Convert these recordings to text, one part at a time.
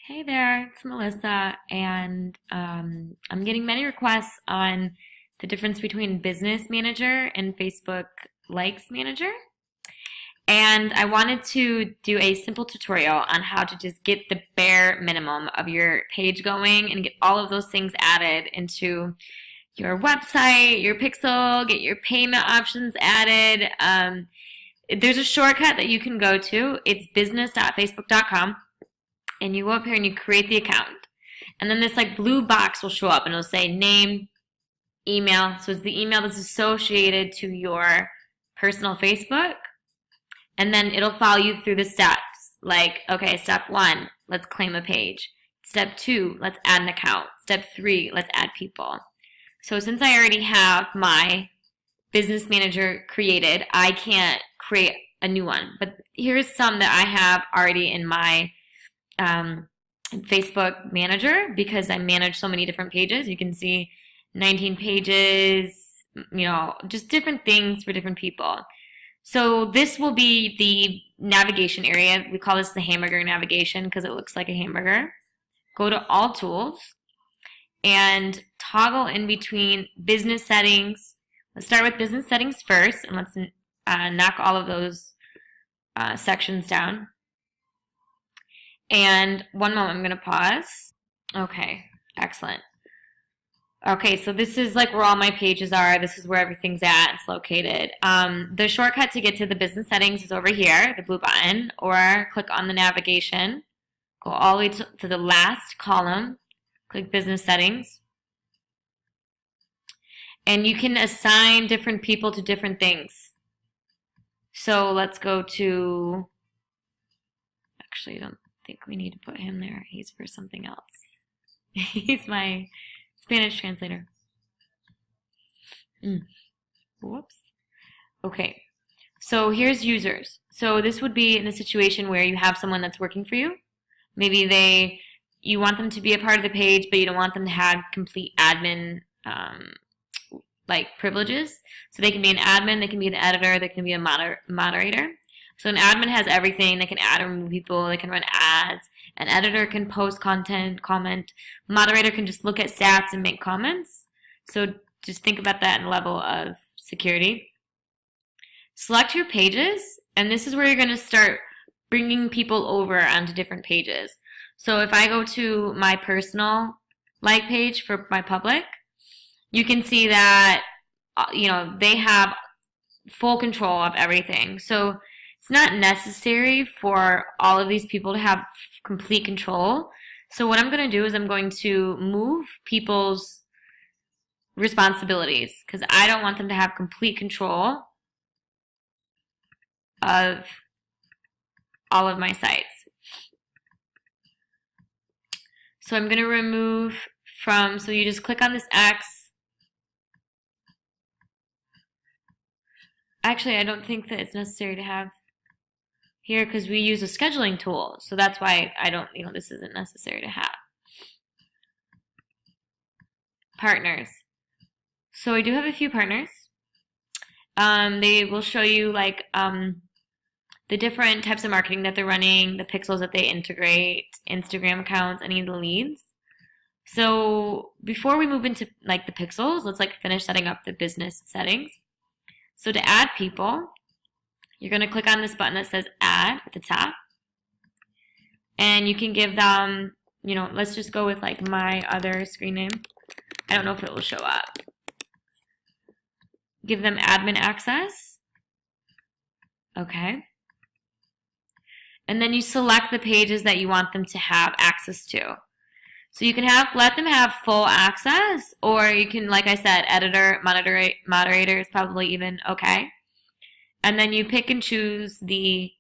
Hey there, it's Melissa, and I'm getting many requests on the difference between Business Manager and Facebook Likes Manager. And I wanted to do a simple tutorial on how to just get the bare minimum of your page going and get all of those things added into your website, your pixel, get your payment options added. There's a shortcut that you can go to. It's business.facebook.com. And you go up here and you create the account. And then this like blue box will show up and it'll say name, email. So it's the email that's associated to your personal Facebook. And then it'll follow you through the steps. Like, okay, step 1, let's claim a page. Step 2, let's add an account. Step 3, let's add people. So since I already have my business manager created, I can't create a new one. But here's some that I have already in my Facebook Manager because I manage so many different pages. You can see 19 pages, just different things for different people. So this will be the navigation area. We call this the hamburger navigation because it looks like a hamburger. Go to All Tools and toggle in between business settings. Let's start with business settings first, and let's knock all of those sections down. And one moment, I'm going to pause. Okay, excellent. Okay, so this is like where all my pages are. This is where everything's at. It's located. The shortcut to get to the business settings is over here, the blue button, or click on the navigation. Go all the way to the last column. Click business settings. And you can assign different people to different things. So let's go to, actually, I don't think we need to put him there. He's for something else. He's my Spanish translator. Whoops. Okay. So here's users. So this would be in a situation where you have someone that's working for you. Maybe you want them to be a part of the page, but you don't want them to have complete admin privileges. So they can be an admin, they can be an editor, they can be a moderator. So an admin has everything. They can add or remove people. They can run ads. An editor can post content, comment. Moderator can just look at stats and make comments. So just think about that in level of security. Select your pages, and this is where you're going to start bringing people over onto different pages. So if I go to my personal like page for my public, you can see that they have full control of everything. So it's not necessary for all of these people to have complete control. So what I'm going to do is I'm going to move people's responsibilities because I don't want them to have complete control of all of my sites. So I'm going to remove so you just click on this X. Actually, I don't think that it's necessary to have here because we use a scheduling tool. So that's why I don't, this isn't necessary to have. Partners. So I do have a few partners. They will show you the different types of marketing that they're running, the pixels that they integrate, Instagram accounts, any of the leads. So before we move into the pixels, let's finish setting up the business settings. So to add people, you're going to click on this button that says add at the top. And you can give them, let's just go with my other screen name. I don't know if it will show up. Give them admin access. Okay. And then you select the pages that you want them to have access to. So you can let them have full access, or you can, like I said, editor, moderator is probably even okay. And then you pick and choose the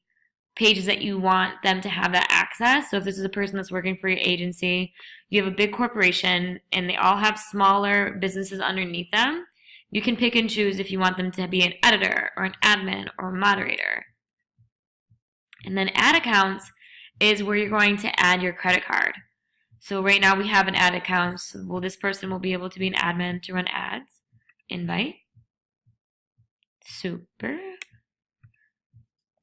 pages that you want them to have that access. So if this is a person that's working for your agency, you have a big corporation, and they all have smaller businesses underneath them, you can pick and choose if you want them to be an editor or an admin or a moderator. And then add accounts is where you're going to add your credit card. So right now we have an ad account. So this person will be able to be an admin to run ads. Invite. Super.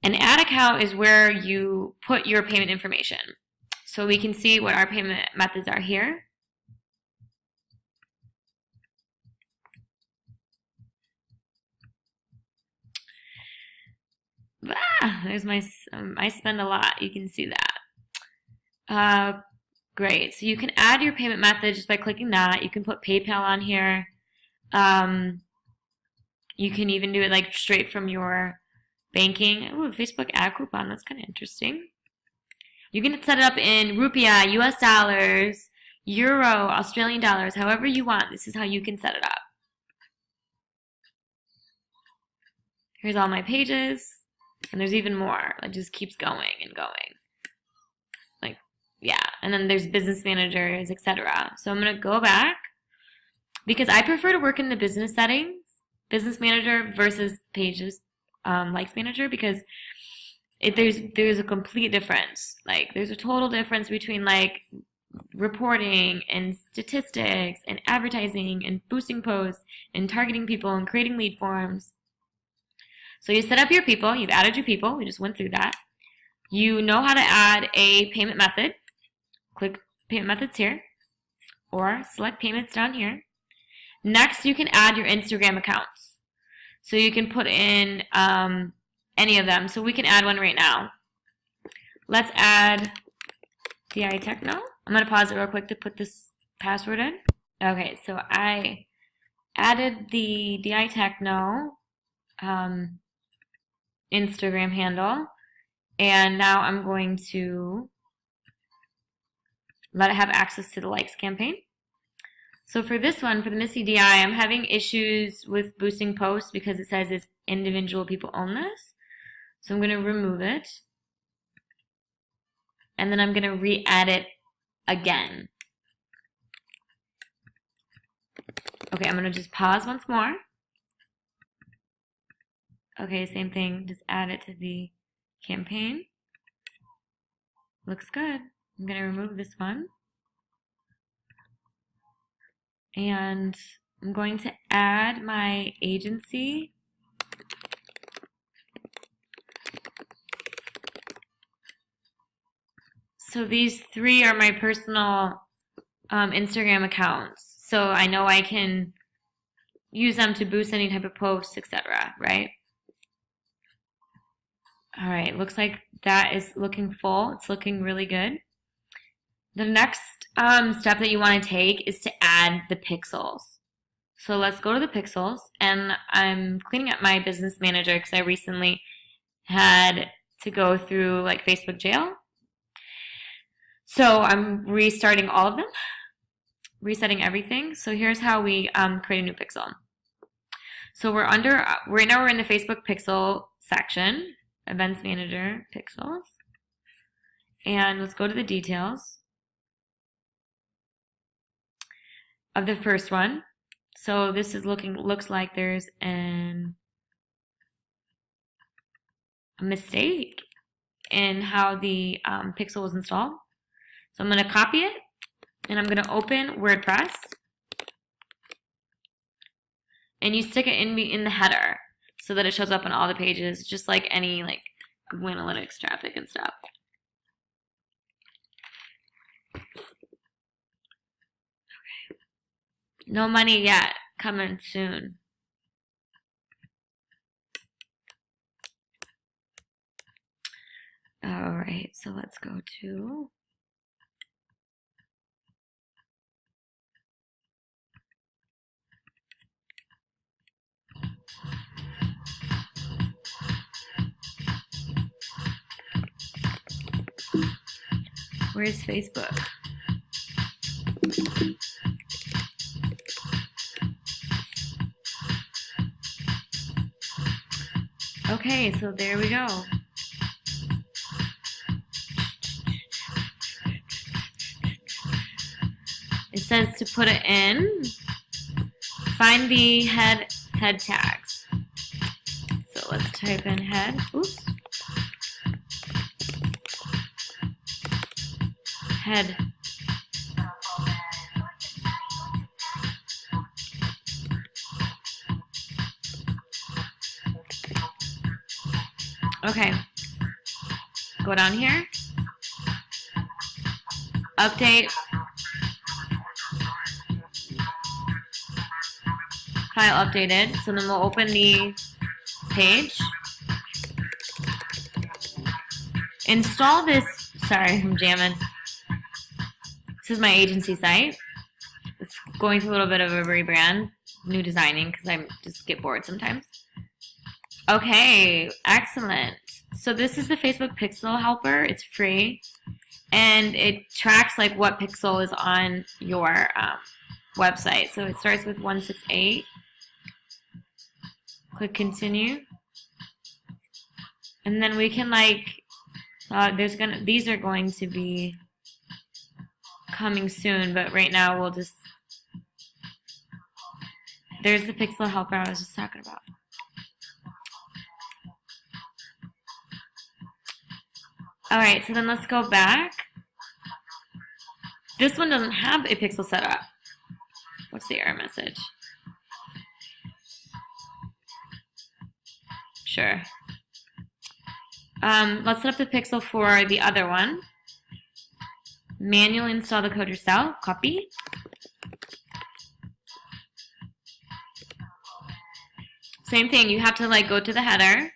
An ad account is where you put your payment information. So we can see what our payment methods are here. There's my, I spend a lot. You can see that. Great. So you can add your payment method just by clicking that. You can put PayPal on here. You can even do it like straight from your banking. Ooh, Facebook ad coupon. That's kind of interesting. You can set it up in rupiah, US dollars, euro, Australian dollars, however you want. This is how you can set it up. Here's all my pages. And there's even more. It just keeps going and going. Like, yeah. And then there's business managers, etc. So I'm going to go back because I prefer to work in the business settings, business manager versus pages likes manager, because there's a complete difference. Like, there's a total difference between like reporting and statistics and advertising and boosting posts and targeting people and creating lead forms. So you set up your people, you've added your people, we just went through that. You know how to add a payment method. Click payment methods here, or select payments down here. Next, you can add your Instagram accounts. So you can put in any of them. So we can add one right now. Let's add DI Techno. I'm going to pause it real quick to put this password in. Okay, so I added the DI Techno Instagram handle, and now I'm going to let it have access to the likes campaign. So for this one, for the Missy DI, I'm having issues with boosting posts because it says it's individual people own this. So I'm going to remove it, and then I'm going to re-add it again. Okay, I'm going to just pause once more. Okay, same thing, just add it to the campaign. Looks good. I'm going to remove this one. And I'm going to add my agency. So these three are my personal Instagram accounts. So I know I can use them to boost any type of posts, etc., right? All right, looks like that is looking full. It's looking really good. The next step that you want to take is to add the pixels. So let's go to the pixels, and I'm cleaning up my business manager because I recently had to go through like Facebook jail. So I'm restarting all of them, resetting everything. So here's how we create a new pixel. So we're under, right now we're in the Facebook pixel section. Events Manager, Pixels. And let's go to the details of the first one. So this is looks like there's a mistake in how the pixel was installed. So I'm going to copy it, and I'm going to open WordPress. And you stick it in the header, so that it shows up on all the pages, just like any like Google Analytics traffic and stuff. Okay. No money yet, coming soon. All right, so let's go to where's Facebook? Okay, so there we go. It says to put it in. Find the head tags. So let's type in head. Oops. Head. Okay. Go down here. update. File updated. So then we'll open the page. Install this. Sorry, I'm jamming. This is my agency site. It's going through a little bit of a rebrand, new designing, because I just get bored sometimes. Okay, excellent. So this is the Facebook Pixel Helper. It's free, and it tracks like what pixel is on your website. So it starts with 168. Click continue, and then we can like these are going to be coming soon, but right now we'll just, there's the Pixel Helper I was just talking about. Alright, so then let's go back. This one doesn't have a pixel set up. What's the error message? Sure. Let's set up the pixel for the other one. Manually install the code yourself. Copy. Same thing. You have to like go to the header.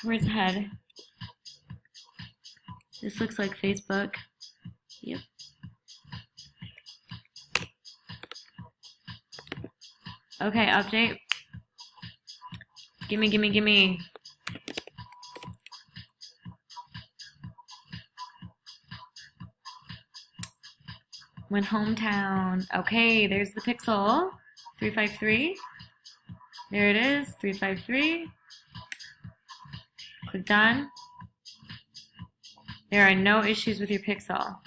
Where's the head? This looks like Facebook. Yep. Okay, update. Gimme, gimme, gimme. Went hometown. Okay, there's the pixel. 353. There it is, 353. Click done. There are no issues with your pixel.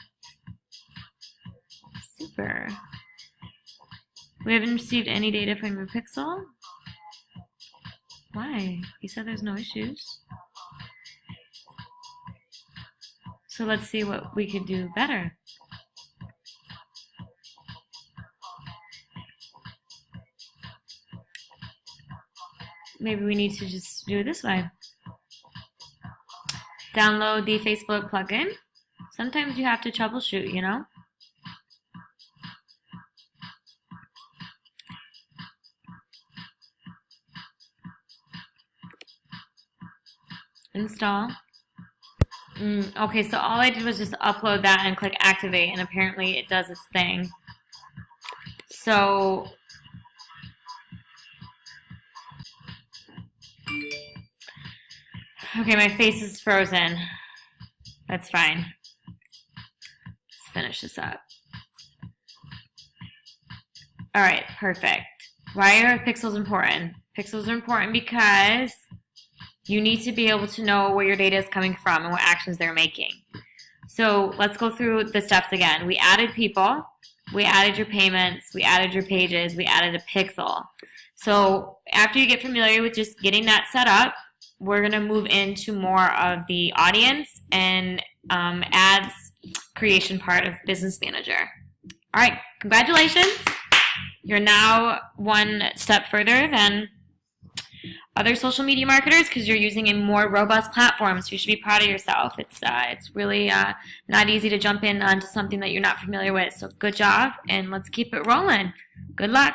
Super. We haven't received any data from your pixel. Why? You said there's no issues. So let's see what we could do better. Maybe we need to just do it this way. Download the Facebook plugin. Sometimes you have to troubleshoot, you know? Install. Okay, so all I did was just upload that and click activate, and apparently it does its thing. So okay, my face is frozen. That's fine. Let's finish this up. All right, perfect. Why are pixels important? Pixels are important because you need to be able to know where your data is coming from and what actions they're making. So let's go through the steps again. We added people, we added your payments, we added your pages, we added a pixel. So after you get familiar with just getting that set up, we're going to move into more of the audience and ads creation part of Business Manager. All right, congratulations. You're now one step further than other social media marketers because you're using a more robust platform, so you should be proud of yourself. It's really not easy to jump in onto something that you're not familiar with, so good job, and let's keep it rolling. Good luck.